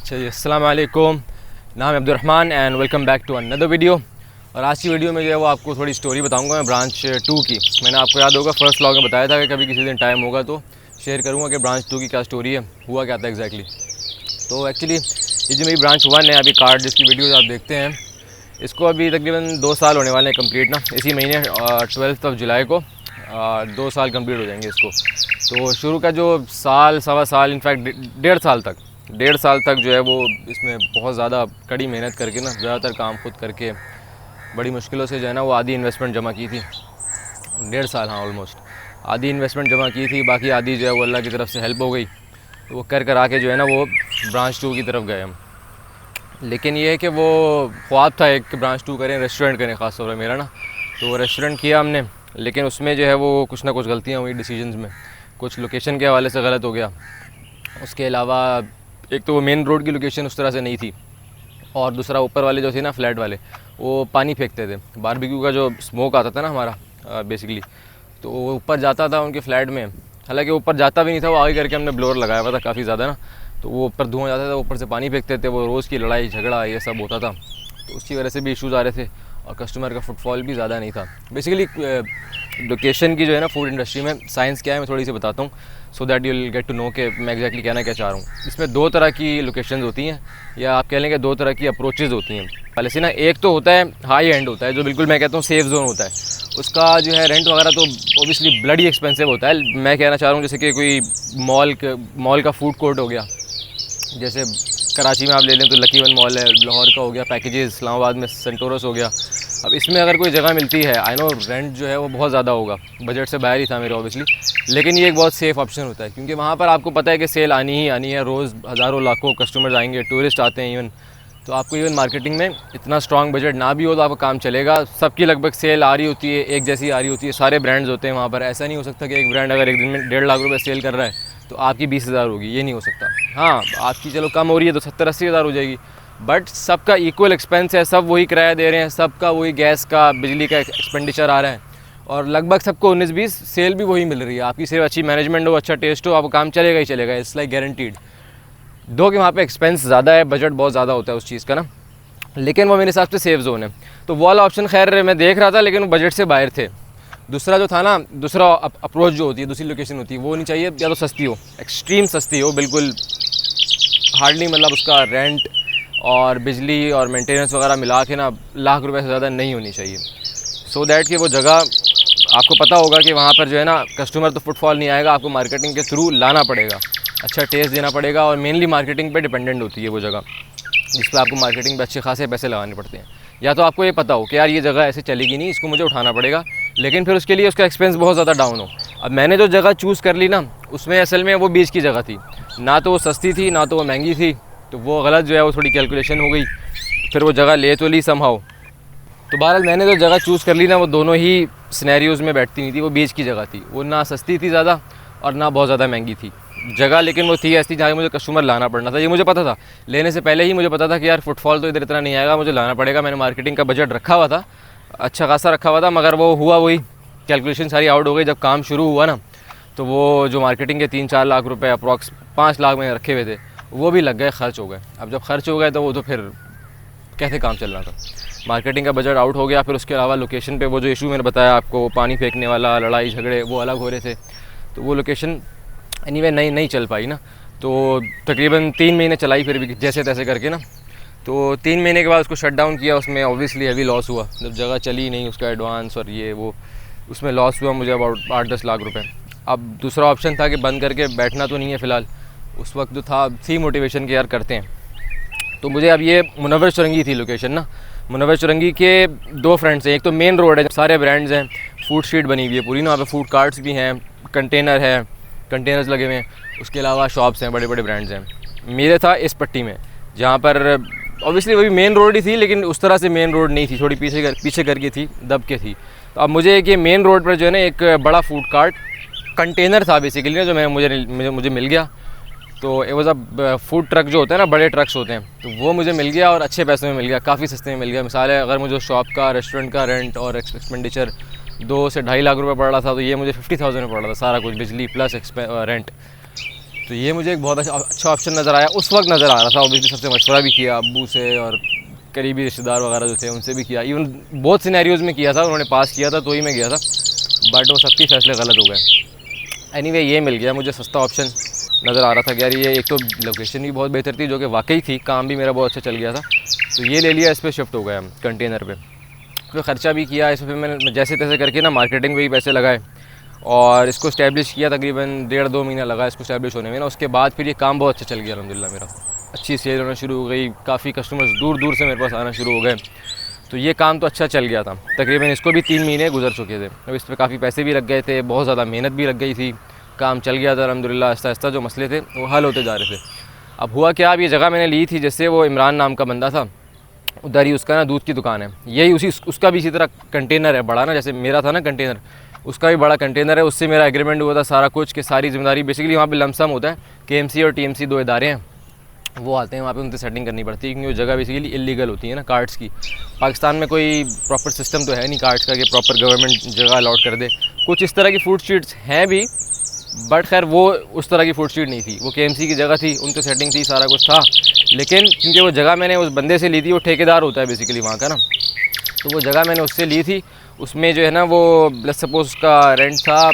अच्छा जी, अस्सलाम वालेकुम। नाम है Abdurrahman and welcome back to another video. और आज की वीडियो में जो है वो आपको थोड़ी स्टोरी बताऊंगा मैं ब्रांच 2 की। मैंने आपको याद होगा फर्स्ट व्लॉग में बताया था कि कभी किसी दिन टाइम होगा तो शेयर करूंगा कि ब्रांच 2 की क्या स्टोरी है, हुआ क्या था एग्जैक्टली। तो एक्चुअली ये जो मेरी ब्रांच 1 है, अभी कार्ड जिसकी वीडियोज़ आप देखते हैं, इसको अभी तकरीबन 2 साल होने वाले हैं कम्प्लीट ना। इसी महीने 12 जुलाई को 2 साल कम्प्लीट हो जाएंगे इसको। तो शुरू का जो साल सवा साल, इनफैक्ट 1.5 साल तक जो है वो इसमें बहुत ज़्यादा कड़ी मेहनत करके ना, ज़्यादातर काम खुद करके बड़ी मुश्किलों से जो है ना वो आधी इन्वेस्टमेंट जमा की थी। 1.5 साल, हाँ ऑलमोस्ट आधी इन्वेस्टमेंट जमा की थी, बाकी आधी जो है वो अल्लाह की तरफ से हेल्प हो गई। तो वो कर आके जो है ना वो ब्रांच 2 की तरफ गए हम। लेकिन ये है कि वो ख्वाब था एक ब्रांच 2 करें, रेस्टोरेंट करें ख़ास तौर पर मेरा ना। तो वो रेस्टोरेंट किया हमने, लेकिन उसमें जो है वो कुछ ना कुछ गलतियाँ हुई डिसीजंस में। कुछ लोकेशन के हवाले से गलत हो गया। उसके अलावा एक तो वो मेन रोड की लोकेशन उस तरह से नहीं थी, और दूसरा ऊपर वाले जो थे ना फ्लैट वाले, वो पानी फेंकते थे। बारबेक्यू का जो स्मोक आता था ना हमारा बेसिकली, तो वो ऊपर जाता था उनके फ्लैट में। हालांकि ऊपर जाता भी नहीं था, वो आगे करके हमने ब्लोअर लगाया हुआ था काफ़ी ज़्यादा ना, तो वो ऊपर धुआं जाता था, ऊपर से पानी फेंकते थे। वो रोज़ की लड़ाई झगड़ा ये सब होता था, तो उसकी वजह से भी इश्यूज़ आ रहे थे और कस्टमर का फुटफॉल भी ज़्यादा नहीं था। बेसिकली लोकेशन की जो है ना फूड इंडस्ट्री में साइंस क्या है मैं थोड़ी सी बताता हूँ, so that you will get to know कि मैं एग्जैक्टली कहना क्या चाह रहा हूँ। इसमें 2 तरह की लोकेशंस होती हैं, या आप कह लेंगे 2 तरह की अप्रोचेज़ होती हैं। पहले से ना एक तो होता है हाई एंड होता है, जो बिल्कुल मैं कहता हूँ सेफ जोन होता है। उसका जो है रेंट वगैरह तो ऑब्वियसली ब्लडी एक्सपेंसिव होता है। मैं कहना चाह रहा हूँ जैसे कि कोई मॉल का फूड कोर्ट हो गया, जैसे कराची में आप ले लें तो लकी वन मॉल है, लाहौर का हो गया पैकेजेस, इस्लामाबाद में सेंटोरस हो गया। अब इसमें अगर कोई जगह मिलती है, आई नो रेंट जो है वो बहुत ज़्यादा होगा, बजट से बाहर ही था मेरे ऑब्वियसली, लेकिन ये एक बहुत सेफ़ ऑप्शन होता है, क्योंकि वहाँ पर आपको पता है कि सेल आनी ही आनी है। रोज़ हज़ारों लाखों कस्टमर्स आएंगे, टूरिस्ट आते हैं इवन। तो आपको इवन मार्केटिंग में इतना स्ट्रॉन्ग बजट ना भी हो तो आपका काम चलेगा। सबकी लगभग सेल आ रही होती है, एक जैसी आ रही होती है, सारे ब्रांड्स होते हैं वहाँ पर। ऐसा नहीं हो सकता कि एक ब्रांड अगर एक दिन में 1.5 लाख रुपये सेल कर रहा है तो आपकी 20,000 होगी, ये नहीं हो सकता। हाँ, आपकी चलो कम हो रही है तो 70-80 हज़ार हो जाएगी, बट सबका इक्वल एक्सपेंस है, सब वही किराया दे रहे हैं, सबका वही गैस का बिजली का एक्सपेंडिचर आ रहा है, और लगभग सबको 19-20 सेल भी वही मिल रही है। आपकी सिर्फ अच्छी मैनेजमेंट हो, अच्छा टेस्ट हो, आपका काम चलेगा ही चलेगा, इट्स लाइक गारंटीड। दो कि वहाँ पे एक्सपेंस ज़्यादा है, बजट बहुत ज़्यादा होता है उस चीज़ का ना, लेकिन वो मेरे हिसाब से सेफ जोन है। तो वो वाला ऑप्शन खैर मैं देख रहा था, लेकिन वो बजट से बाहर थे। दूसरा जो था ना, दूसरा अप्रोच जो होती है, दूसरी लोकेशन होती है, वो नहीं चाहिए। या तो सस्ती हो, एक्सट्रीम सस्ती हो, बिल्कुल हार्डली, मतलब उसका रेंट और बिजली और मेंटेनेंस वगैरह मिला के ना लाख रुपए से ज़्यादा नहीं होनी चाहिए, सो दैट कि वो जगह आपको पता होगा कि वहाँ पर जो है ना कस्टमर तो फुटफॉल नहीं आएगा, आपको मार्केटिंग के थ्रू लाना पड़ेगा, अच्छा टेस्ट देना पड़ेगा, और मेनली मार्केटिंग पे डिपेंडेंट होती है वो जगह, जिस पर आपको मार्केटिंग पे अच्छे खासे पैसे लगाने पड़ते हैं। या तो आपको ये पता हो कि यार ये जगह ऐसे चलेगी नहीं, इसको मुझे उठाना पड़ेगा, लेकिन फिर उसके लिए उसका एक्सपेंस बहुत ज़्यादा डाउन हो। अब मैंने जो जगह चूज़ कर ली ना, उसमें असल में वो बीच की जगह थी, ना तो वो सस्ती थी ना तो वो महंगी थी, तो वो गलत जो है वो थोड़ी कैलकुलेशन हो गई। फिर वो जगह ले तो ली समहाउ। तो बहरहाल मैंने जो जगह चूज़ कर ली ना, वो दोनों ही सिनेरियोज़ में बैठती नहीं थी। वो बीच की जगह थी, वो ना सस्ती थी ज़्यादा और ना बहुत ज़्यादा महंगी थी जगह, लेकिन वो थी ऐसी जहाँ मुझे कस्टमर लाना पड़ना था। ये मुझे पता था, लेने से पहले ही मुझे पता था कि यार फुटफॉल तो इधर इतना नहीं आएगा, मुझे लाना पड़ेगा। मैंने मार्केटिंग का बजट रखा हुआ था, अच्छा खासा रखा हुआ था, मगर वो हुआ वही, कैलकुलेशन सारी आउट हो गई। जब काम शुरू हुआ ना, तो वो जो मार्केटिंग के 3-4 लाख रुपए अप्रॉक्स 5 लाख में रखे हुए थे, वो भी लग गए, खर्च हो गए। अब जब खर्च हो गए तो वो तो फिर कैसे काम चल रहा था, मार्केटिंग का बजट आउट हो गया। फिर उसके अलावा लोकेशन पे वो जो इशू मैंने बताया आपको, पानी फेंकने वाला, लड़ाई झगड़े, वो अलग हो रहे थे, तो वो लोकेशन एनीवे नहीं चल पाई ना। तो तकरीबन 3 महीने चलाई फिर भी जैसे तैसे करके ना। तो 3 महीने के बाद उसको शट डाउन किया, उसमें ऑब्वियसली हैवी लॉस हुआ। जब जगह चली नहीं, उसका एडवांस और ये वो, उसमें लॉस हुआ मुझे अबाउट 8-10 लाख रुपए। अब दूसरा ऑप्शन था कि बंद करके बैठना तो नहीं है फ़िलहाल। उस वक्त जो थी मोटिवेशन के यार करते हैं। तो मुझे अब ये मुनव्वर चुरंगी थी लोकेशन ना। मुनव्वर चुरंगी के 2 फ्रंट्स हैं, एक तो मेन रोड है, सारे ब्रांड्स हैं, फूड स्ट्रीट बनी हुई है पूरी ना, वहाँ पे फूड कार्ट्स भी हैं, कंटेनर्स लगे हुए हैं, उसके अलावा शॉप्स हैं, बड़े बड़े ब्रांड्स हैं। मेरे था इस पट्टी में, जहाँ पर ऑब्वियसली वो भी मेन रोड ही थी, लेकिन उस तरह से मेन रोड नहीं थी, थोड़ी पीछे करके थी, दब के थी। तो अब मुझे एक ये मेन रोड पर जो है ना एक बड़ा फूड कार्ट कंटेनर था बेसिकली ना, जो मुझे मिल गया। तो it was a food truck जो होता है ना, बड़े ट्रक्स होते हैं, तो वो मुझे मिल गया और अच्छे पैसों में मिल गया, काफ़ी सस्ते में मिल गया। मिसाल है, अगर मुझे शॉप का, रेस्टोरेंट का रेंट और एक्सपेंडिचर 2 से 2.5 लाख रुपए पड़ रहा था, तो ये मुझे 50,000 में पड़ रहा था सारा कुछ, बिजली प्लस रेंट। तो ये मुझे एक बहुत अच्छा ऑप्शन नज़र आया, उस वक्त नज़र आ रहा था। ऑब्वियसली सबसे मशवरा भी किया अब्बू से और करीबी रिश्तेदार वगैरह जो थे उनसे भी किया, इवन बहुत सिनेरियोज़ में किया था, उन्होंने पास किया था तो ही मैं गया था, बट वो सबके फैसले गलत हो गए। एनीवे ये मिल गया मुझे, सस्ता ऑप्शन नज़र आ रहा था कि यार ये एक तो लोकेशन भी बहुत बेहतर थी जो कि वाकई थी, काम भी मेरा बहुत अच्छा चल गया था, तो ये ले लिया, इस पर शिफ्ट हो गया हम कंटेनर पे। फिर ख़र्चा भी किया इस पर, मैंने जैसे तैसे करके ना मार्केटिंग में भी पैसे लगाए और इसको इस्टेब्लिश किया। तकरीबन 1.5-2 महीना लगा इसको इस्टेब्लिश होने में ना। उसके बाद फिर ये काम बहुत अच्छा चल गया अल्हम्दुलिल्लाह, मेरा अच्छी सेल होना शुरू हो गई, काफ़ी कस्टमर्स दूर दूर से मेरे पास आना शुरू हो गए, तो ये काम तो अच्छा चल गया था। तकरीबन इसको भी 3 महीने गुजर चुके थे। अब इस पर काफ़ी पैसे भी लग गए थे, बहुत ज़्यादा मेहनत भी लग गई थी, काम चल गया था अल्हम्दुलिल्लाह। आहिस्ता आहिस्ता जो मसले थे वो हल होते जा रहे थे। अब हुआ क्या, अब ये जगह मैंने ली थी, जैसे वो इमरान नाम का बंदा था, उधर ही उसका ना दूध की दुकान है, यही उसका भी इसी तरह कंटेनर है बड़ा ना, जैसे मेरा था ना कंटेनर, उसका भी बड़ा कंटेनर है। उससे मेरा एग्रीमेंट हुआ था सारा कुछ, कि सारी जिम्मेदारी बेसिकली वहाँ पे लमसम होता है। KMC और TMC 2 इदारे हैं, वो आते हैं वहाँ पे, उनसे सेटिंग करनी पड़ती है, क्योंकि वो जगह बेसिकली इलीगल होती है ना कार्ड्स की। पाकिस्तान में कोई प्रॉपर सिस्टम तो है नहीं कार्ड्स का कि प्रॉपर गवर्नमेंट जगह अलॉट कर दे। कुछ इस तरह की फूड स्ट्रीट्स हैं भी, बट खैर वो उस तरह की फूड स्ट्रीट नहीं थी, वो KMC की जगह थी, उन तो सेटिंग थी, सारा कुछ था। लेकिन क्योंकि वो जगह मैंने उस बंदे से ली थी, वो ठेकेदार होता है बेसिकली वहाँ का ना, तो वो जगह मैंने उससे ली थी। उसमें जो है ना वो लेट्स सपोज उसका रेंट था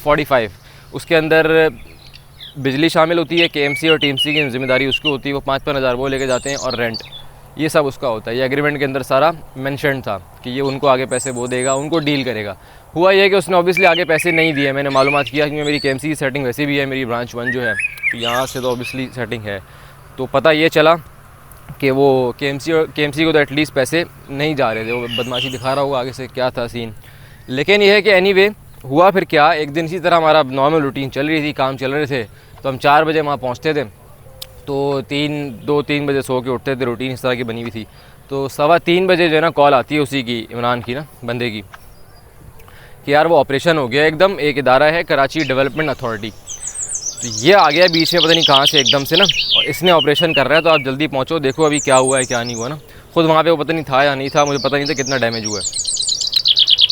45, उसके अंदर बिजली शामिल होती है, KMC और TMC की जिम्मेदारी उसकी होती है, वो 5-5 हज़ार वो लेके जाते हैं, और रेंट ये सब उसका होता है। ये एग्रीमेंट के अंदर सारा मेंशन था कि ये उनको आगे पैसे वो देगा, उनको डील करेगा। हुआ ये कि उसने ऑब्वियसली आगे पैसे नहीं दिए, मैंने मालूमात किया, क्योंकि मेरी KMC की सेटिंग वैसे भी है, मेरी ब्रांच 1 जो है, तो यहाँ से तो ऑब्वियसली सेटिंग है। तो पता ये चला कि वो KMC को तो एटलीस्ट पैसे नहीं जा रहे थे, वो बदमाशी दिखा रहा होगा, आगे से क्या था सीन। लेकिन ये है कि एनीवे हुआ फिर क्या, एक दिन इसी तरह हमारा नॉर्मल रूटीन चल रही थी, काम चल रहे थे, तो हम 4 बजे वहाँ पहुँचते थे, तो 2-3 बजे सो के उठते थे, रूटीन इस तरह की बनी हुई थी। तो 3:15 बजे जो है ना कॉल आती है उसी की, इमरान की ना, बंदे की, कि यार वो ऑपरेशन हो गया एकदम, एक इदारा है कराची डेवलपमेंट अथॉरिटी, तो ये आ गया बीच में पता नहीं कहाँ से एकदम से ना, और इसने ऑपरेशन कर रहा है, तो आप जल्दी पहुँचो, देखो अभी क्या हुआ है क्या नहीं हुआ ना। खुद वहाँ पे वो पता नहीं था या नहीं था, मुझे पता नहीं था कितना डैमेज हुआ है।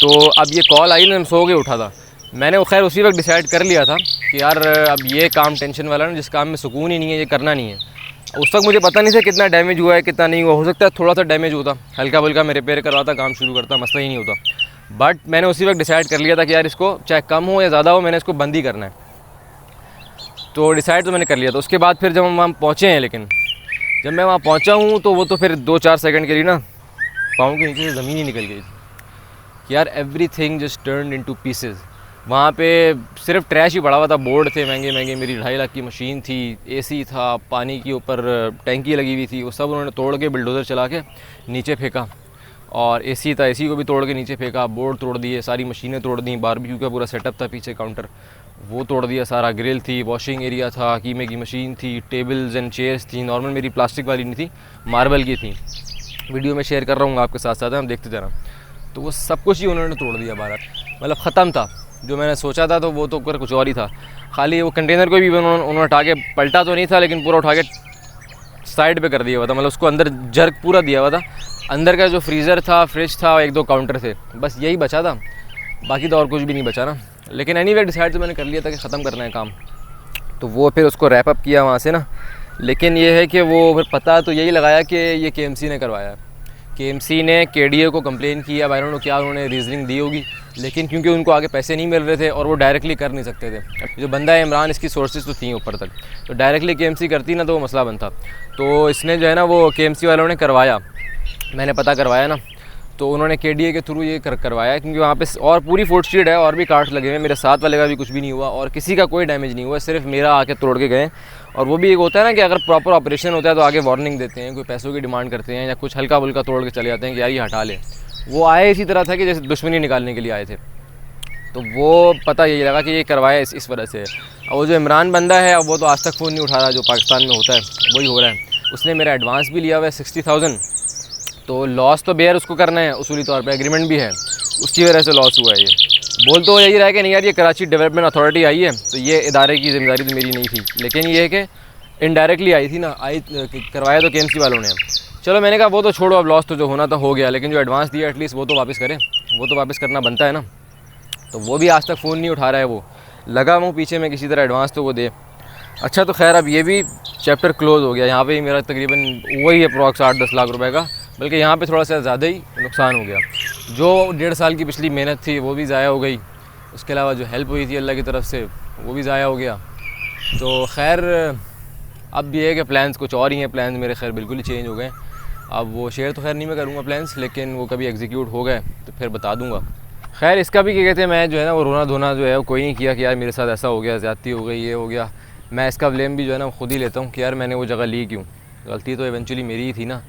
तो अब ये कॉल आई ना, हम सो के उठा था, मैंने खैर उसी वक्त डिसाइड कर लिया था कि यार अब ये काम टेंशन वाला ना, जिस काम में सुकून ही नहीं है, ये करना नहीं है। उस वक्त मुझे पता नहीं था कितना डैमेज हुआ है कितना नहीं हुआ, हो सकता है थोड़ा सा डैमेज होता, हल्का फुल्का मैं रिपेयर करवाता, काम शुरू करता, मसला ही नहीं होता। बट मैंने उसी वक्त डिसाइड कर लिया था कि यार इसको चाहे कम हो या ज़्यादा हो, मैंने इसको बंद ही करना है। तो डिसाइड तो मैंने कर लिया था। उसके बाद फिर जब हम वहाँ पहुँचे हैं, लेकिन जब मैं वहाँ पहुँचा हूँ तो वो तो फिर 2-4 सेकंड के लिए ना पाँव के नीचे से ज़मीन ही निकल गई थी कि यार everything just turned into pieces. वहाँ पे सिर्फ ट्रैश ही पड़ा हुआ था, बोर्ड थे महंगे महंगे, मेरी 2.5 लाख की मशीन थी, AC था, पानी के ऊपर टैंकी लगी हुई थी, वो सब उन्होंने तोड़ के बिल्डोज़र चला के नीचे फेंका, और AC था, AC को भी तोड़ के नीचे फेंका, बोर्ड तोड़ दिए, सारी मशीनें तोड़ दी, बारबेक्यू का पूरा सेटअप था पीछे काउंटर, वो तोड़ दिया सारा, ग्रिल थी, वॉशिंग एरिया था, कीमे की मशीन थी, टेबल्स एंड चेयर्स थी, नॉर्मल मेरी प्लास्टिक वाली नहीं थी, मार्बल की थी। वीडियो में शेयर कर रहा हूँ आपके साथ साथ, हम देखते जाना। तो वो सब कुछ ही उन्होंने तोड़ दिया बाहर, मतलब ख़त्म था। जो मैंने सोचा था तो वो तो कर कुछ और ही था। खाली वो कंटेनर को भी उन्होंने उठा के पलटा तो नहीं था, लेकिन पूरा उठा के साइड पे कर दिया हुआ था, मतलब उसको अंदर जर्क पूरा दिया हुआ था। अंदर का जो फ्रीज़र था, फ्रिज था, 1-2 काउंटर थे, बस यही बचा था, बाकी तो और कुछ भी नहीं बचा ना। लेकिन एनीवे डिसाइड तो मैंने कर लिया था कि ख़त्म करना है काम, तो वो फिर उसको रैप अप किया वहाँ से ना। लेकिन ये है कि वो फिर पता तो यही लगाया कि ये KMC ने करवाया। KMC ने KDA को कंप्लेन किया, आई डोंट नो क्या उन्होंने रीजनिंग दी होगी, लेकिन क्योंकि उनको आगे पैसे नहीं मिल रहे थे और वो डायरेक्टली कर नहीं सकते थे। जो बंदा है इमरान, इसकी सोर्सेज तो थी ऊपर तक, तो डायरेक्टली KMC करती ना तो वो मसला बनता। तो इसने जो है ना वो KMC वालों ने करवाया, मैंने पता करवाया ना, तो उन्होंने KDA के थ्रू ये करवाया, क्योंकि वहाँ पे और पूरी फूड स्ट्रीट है और भी कार्ड्स लगे हुए हैं। मेरे साथ वाले का भी कुछ भी नहीं हुआ और किसी का कोई डैमेज नहीं हुआ, सिर्फ मेरा आके तोड़ के गए। और वो भी एक होता है ना कि अगर प्रॉपर ऑपरेशन होता है तो आगे वार्निंग देते हैं, कोई पैसों की डिमांड करते हैं या कुछ हल्का फुल्का तोड़ के चले जाते हैं कि यार ये हटा ले। वो आए इसी तरह था कि जैसे दुश्मनी निकालने के लिए आए थे, तो वो पता यही लगा कि ये करवाया इस वजह से। और वो जो इमरान बंदा है, अब वो तो आज तक फ़ोन नहीं उठा रहा, जो पाकिस्तान में होता है वही हो रहा है। उसने मेरा एडवांस भी लिया हुआ है 60,000, तो लॉस तो बेयर उसको करना है, उसूली तौर पे एग्रीमेंट भी है, उसकी वजह से लॉस हुआ है। ये बोल तो यही रहा है कि नहीं यार ये कराची डेवलपमेंट अथॉरिटी आई है तो ये इदारे की जिम्मेदारी तो मेरी नहीं थी, लेकिन ये है कि इनडायरेक्टली आई थी ना, करवाया तो KMC वालों ने। चलो मैंने कहा वो तो छोड़ो, अब लॉस तो जो होना था हो गया, लेकिन जो एडवांस दिया एटलीस्ट वो तो वापस करें, वो तो वापस करना बनता है ना। तो वो भी आज तक फ़ोन नहीं उठा रहा है, वो लगा हूँ पीछे में किसी तरह एडवांस तो वो दे। अच्छा तो खैर अब ये भी चैप्टर क्लोज़ हो गया। यहाँ पे मेरा तकरीबन वही अप्रॉक्स 8-10 लाख रुपए का, बल्कि यहाँ पे थोड़ा सा ज़्यादा ही नुकसान हो गया। जो 1.5 साल की पिछली मेहनत थी वो भी ज़ाया हो गई, उसके अलावा जो हेल्प हुई थी अल्लाह की तरफ से वो भी ज़ाया हो गया। तो खैर अब ये है कि प्लान्स कुछ और ही हैं, प्लान्स मेरे खैर बिल्कुल ही चेंज हो गए। अब वो शेयर तो खैर नहीं मैं करूँगा प्लान्स, लेकिन वो कभी एग्जीक्यूट हो गए तो फिर बता दूँगा। खैर इसका भी क्या कहते हैं, मैं जो है ना वो रोना धोना जो है वो कोई नहीं किया कि यार मेरे साथ ऐसा हो गया, ज़्यादती हो गई, ये हो गया। मैं इसका ब्लेम भी जो है ना खुद ही लेता हूँ कि यार मैंने वो जगह ली क्यों। गलती तो इवेंचुअली मेरी ही थी ना,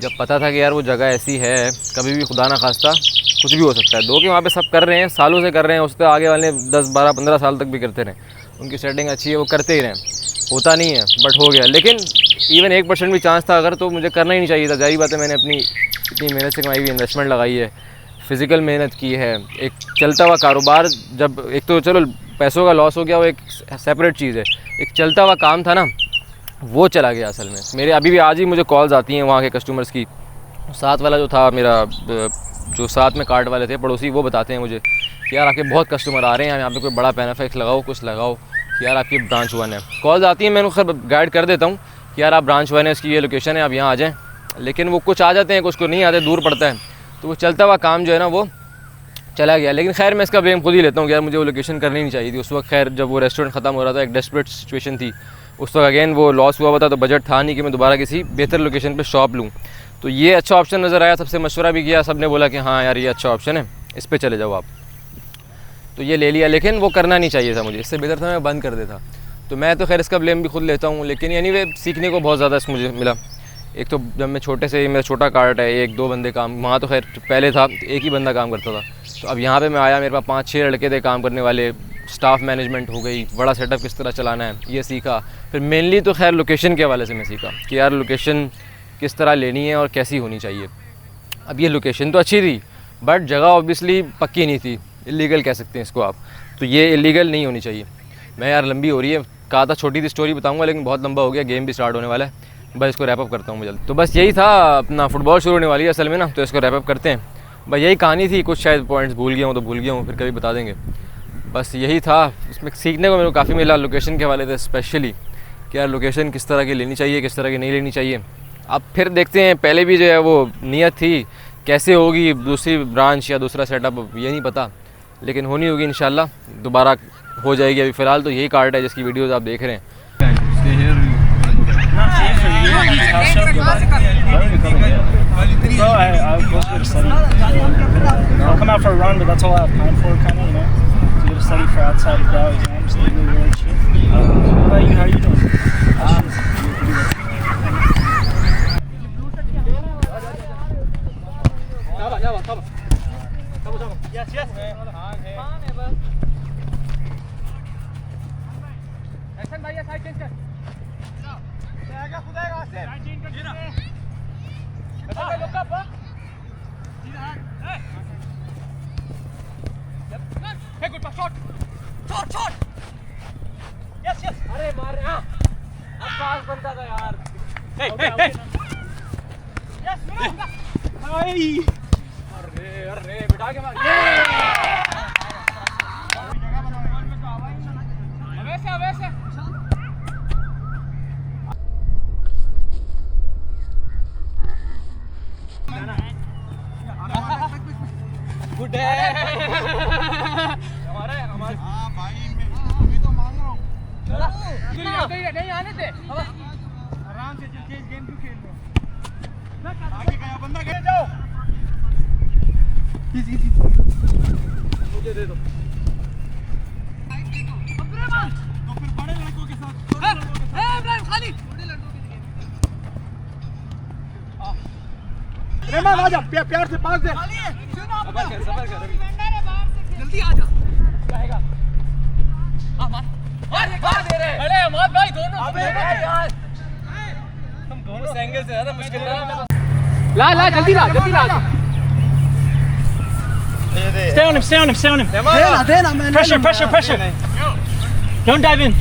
जब पता था कि यार वो जगह ऐसी है, कभी भी खुदा ना खास्ता कुछ भी हो सकता है। दो कि वहाँ पे सब कर रहे हैं, सालों से कर रहे हैं, उससे आगे वाले 10-12-15 साल तक भी करते रहें, उनकी सेटिंग अच्छी है वो करते ही रहें, होता नहीं है बट हो गया। लेकिन इवन 1% भी चांस था अगर, तो मुझे करना ही नहीं चाहिए था। जाहिर बात है मैंने अपनी इतनी मेहनत से कमाई हुई इन्वेस्टमेंट लगाई है, फ़िज़िकल मेहनत की है, एक चलता हुआ कारोबार। जब एक तो चलो पैसों का लॉस हो गया वो एक सेपरेट चीज़ है, एक चलता हुआ काम था ना वो चला गया असल में। मेरे अभी भी आज ही मुझे कॉल्स आती हैं वहाँ के कस्टमर्स की। साथ वाला जो था मेरा, जो साथ में कार्ड वाले थे पड़ोसी, वो बताते हैं मुझे कि यार आपके बहुत कस्टमर आ रहे हैं यहाँ पे, कोई बड़ा पेनाफिक्स लगाओ, कुछ लगाओ कि यार आपकी ब्रांच 1 है। कॉल्स आती हैं, मैं उनको गाइड कर देता हूँ कि यार आप ब्रांच 1 है, इसकी ये लोकेशन है, आप यहाँ आ जाएँ। लेकिन वो कुछ आ जाते हैं, कुछ को नहीं आते, दूर पड़ता है, तो वो चलता हुआ काम जो है ना वो चला गया। लेकिन खैर मैं इसका ब्लेम खुद ही लेता हूँ कि यार मुझे वो लोकेशन करनी नहीं चाहिए थी उस वक्त। खैर जब वो रेस्टोरेंट ख़त्म हो रहा था, एक डेस्परेट सिचुएशन थी उस वक्त, अगेन वो लॉस हुआ था, तो बजट था नहीं कि मैं दोबारा किसी बेहतर लोकेशन पे शॉप लूँ। तो ये अच्छा ऑप्शन नज़र आया, सबसे मशवरा भी किया, सब ने बोला कि हाँ यार ये अच्छा ऑप्शन है, इस पर चले जाओ आप, तो ये ले लिया। लेकिन वो करना नहीं चाहिए था मुझे, इससे बेहतर था मैं बंद कर देता। तो मैं तो खैर इसका ब्लेम भी खुद लेता हूँ। लेकिन एनीवे सीखने को बहुत ज़्यादा मुझे मिला। एक तो जब मैं छोटे से, मेरा छोटा कार्ट है, 1-2 बंदे काम, वहाँ तो खैर पहले था एक ही बंदा काम करता था, तो अब यहाँ पे मैं आया, मेरे पास 5-6 लड़के थे काम करने वाले, स्टाफ मैनेजमेंट हो गई, बड़ा सेटअप किस तरह चलाना है ये सीखा। फिर मेनली तो खैर लोकेशन के हवाले से मैं सीखा कि यार लोकेशन किस तरह लेनी है और कैसी होनी चाहिए। अब ये लोकेशन तो अच्छी थी बट जगह ऑब्वियसली पक्की नहीं थी, इलीगल कह सकते हैं इसको आप, तो ये इलीगल नहीं होनी चाहिए। मैं यार लंबी हो रही है, कहा था छोटी सी स्टोरी बताऊँगा लेकिन बहुत लंबा हो गया, गेम भी स्टार्ट होने वाला है, बस इसको रैप अप करता हूँ मैं जल्दी। तो बस यही था, अपना फुटबॉल शुरू होने वाली है असल में ना, तो इसको रैप अप करते हैं। बस यही कहानी थी, कुछ शायद पॉइंट्स भूल गया हूँ तो भूल गया हूँ, फिर कभी बता देंगे। बस यही था, इसमें सीखने को मेरे को काफ़ी मिला लोकेशन के हवाले से स्पेशली, कि यार लोकेशन किस तरह की लेनी चाहिए, किस तरह की नहीं लेनी चाहिए। अब फिर देखते हैं, पहले भी जो है वो नीयत थी, कैसे होगी दूसरी ब्रांच या दूसरा सेटअप ये नहीं पता, लेकिन होनी होगी इंशाल्लाह, दोबारा हो जाएगी। अभी फ़िलहाल तो यही कार्ड है जिसकी वीडियोज़ आप देख रहे हैं। So I go to study. I'll come out for a run, but that's all I have time for, kind of, you know. To get to study for outside of Dow exams, they really like shit. What about you? How are you doing? Yes, yes. Action bhaiya, side change kar. Side change kar. Okay, look up, huh? Hey, good pass, shot. Shot. Yes, yes. अरे मार रहे हैं, अब पास बनता था यार. Hey. Yes, हाय. अरे बिठा के मार. वैसे. गुड है हमारे हाँ भाई, मैं अभी तो मांग रहा हूँ। नहीं आने दे, आराम से गेम क्यों खेल रहे हो? आगे गया बंदा, खेल जाओ। मुझे दे दो। तो फिर बड़े लड़कों के साथ खाली रहमान आ जा, प्यार से पास दे। सबर कर जल्दी आ जा। जाएगा मार दे रहे। अरे अमाद भाई दोनों, अबे यार तुम दोनों एंगल से ज्यादा मुश्किल है। ला जल्दी ला Stay on him. Pressure. Don't dive in.